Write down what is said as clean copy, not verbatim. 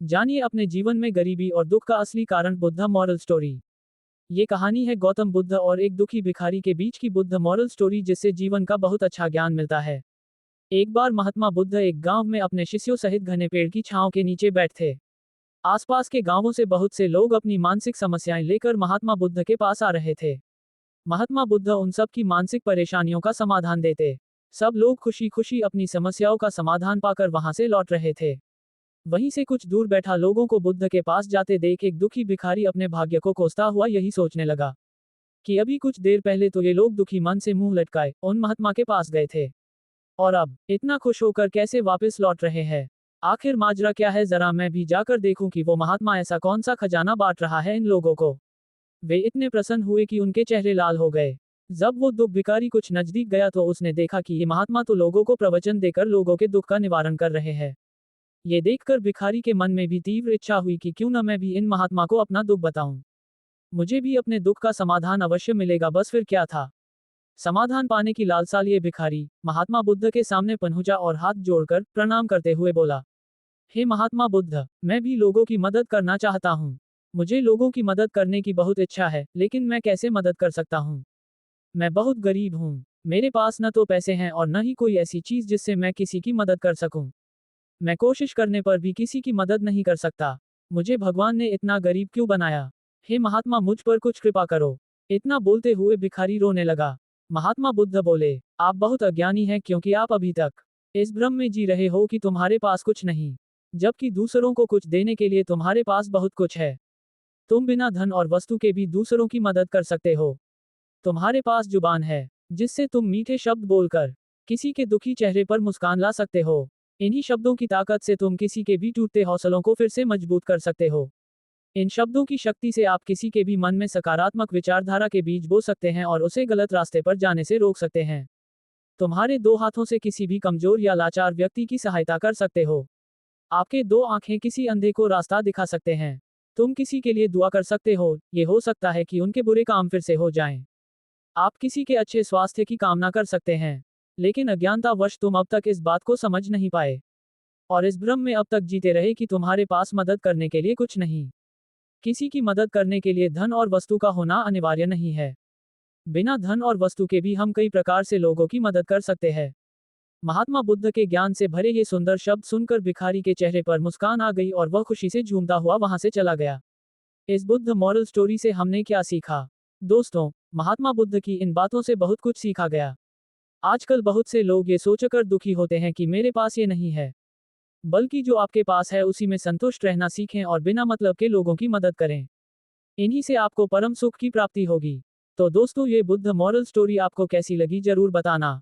जानिए अपने जीवन में गरीबी और दुख का असली कारण। Buddha moral story. ये कहानी है गौतम बुद्ध और एक दुखी भिखारी के बीच की बुद्ध मॉरल स्टोरी, जिससे जीवन का बहुत अच्छा ज्ञान मिलता है। एक बार महात्मा बुद्ध एक गांव में अपने शिष्यों सहित घने पेड़ की छांव के नीचे बैठे थे। आसपास के गांवों से बहुत से लोग अपनी मानसिक समस्याएं लेकर महात्मा बुद्ध के पास आ रहे थे। महात्मा बुद्ध उन सब की मानसिक परेशानियों का समाधान देते। सब लोग खुशी खुशी अपनी समस्याओं का समाधान पाकर वहां से लौट रहे थे। वहीं से कुछ दूर बैठा लोगों को बुद्ध के पास जाते देख एक दुखी भिखारी अपने भाग्य को कोसता हुआ यही सोचने लगा कि अभी कुछ देर पहले तो ये लोग दुखी मन से मुंह लटकाए उन महात्मा के पास गए थे, और अब इतना खुश होकर कैसे वापस लौट रहे हैं। आखिर माजरा क्या है, जरा मैं भी जाकर देखूं कि वो महात्मा ऐसा कौन सा खजाना बांट रहा है इन लोगों को। वे इतने प्रसन्न हुए कि उनके चेहरे लाल हो गए। जब वो दुख भिखारी कुछ नजदीक गया तो उसने देखा कि ये महात्मा तो लोगों को प्रवचन देकर लोगों के दुख का निवारण कर रहे हैं। ये देखकर भिखारी के मन में भी तीव्र इच्छा हुई कि क्यों न मैं भी इन महात्मा को अपना दुख बताऊं। मुझे भी अपने दुख का समाधान अवश्य मिलेगा, बस फिर क्या था। समाधान पाने की लालसा लिए भिखारी महात्मा बुद्ध के सामने पहुंचा और हाथ जोड़कर प्रणाम करते हुए बोला, हे महात्मा बुद्ध, मैं भी लोगों की मदद करना चाहता हूँ। मुझे लोगों की मदद करने की बहुत इच्छा है, लेकिन मैं कैसे मदद कर सकता हूँ। मैं बहुत गरीब हूँ। मेरे पास न तो पैसे हैं और न ही कोई ऐसी चीज जिससे मैं किसी की मदद कर सकूं। मैं कोशिश करने पर भी किसी की मदद नहीं कर सकता। मुझे भगवान ने इतना गरीब क्यों बनाया। हे महात्मा, मुझ पर कुछ कृपा करो। इतना बोलते हुए भिखारी रोने लगा। महात्मा बुद्ध बोले, आप बहुत अज्ञानी हैं, क्योंकि आप अभी तक इस भ्रम में जी रहे हो कि तुम्हारे पास कुछ नहीं, जबकि दूसरों को कुछ देने के लिए तुम्हारे पास बहुत कुछ है। तुम बिना धन और वस्तु के भी दूसरों की मदद कर सकते हो। तुम्हारे पास जुबान है, जिससे तुम मीठे शब्द बोलकर किसी के दुखी चेहरे पर मुस्कान ला सकते हो। इन्हीं शब्दों की ताकत से तुम किसी के भी टूटते हौसलों को फिर से मजबूत कर सकते हो। इन शब्दों की शक्ति से आप किसी के भी मन में सकारात्मक विचारधारा के बीज बो सकते हैं और उसे गलत रास्ते पर जाने से रोक सकते हैं। तुम्हारे दो हाथों से किसी भी कमजोर या लाचार व्यक्ति की सहायता कर सकते हो। आपके दो आंखें किसी अंधे को रास्ता दिखा सकते हैं। तुम किसी के लिए दुआ कर सकते हो, ये हो सकता है कि उनके बुरे काम फिर से हो जाएं। आप किसी के अच्छे स्वास्थ्य की कामना कर सकते हैं, लेकिन अज्ञानतावश तुम अब तक इस बात को समझ नहीं पाए और इस भ्रम में अब तक जीते रहे कि तुम्हारे पास मदद करने के लिए कुछ नहीं। किसी की मदद करने के लिए धन और वस्तु का होना अनिवार्य नहीं है। बिना धन और वस्तु के भी हम कई प्रकार से लोगों की मदद कर सकते हैं। महात्मा बुद्ध के ज्ञान से भरे ये सुंदर शब्द सुनकर भिखारी के चेहरे पर मुस्कान आ गई और वह खुशी से झूमता हुआ वहां से चला गया। इस बुद्ध मॉरल स्टोरी से हमने क्या सीखा? दोस्तों, महात्मा बुद्ध की इन बातों से बहुत कुछ सीखा गया। आजकल बहुत से लोग ये सोचकर दुखी होते हैं कि मेरे पास ये नहीं है, बल्कि जो आपके पास है उसी में संतुष्ट रहना सीखें और बिना मतलब के लोगों की मदद करें। इन्हीं से आपको परम सुख की प्राप्ति होगी। तो दोस्तों, ये बुद्ध मॉरल स्टोरी आपको कैसी लगी जरूर बताना।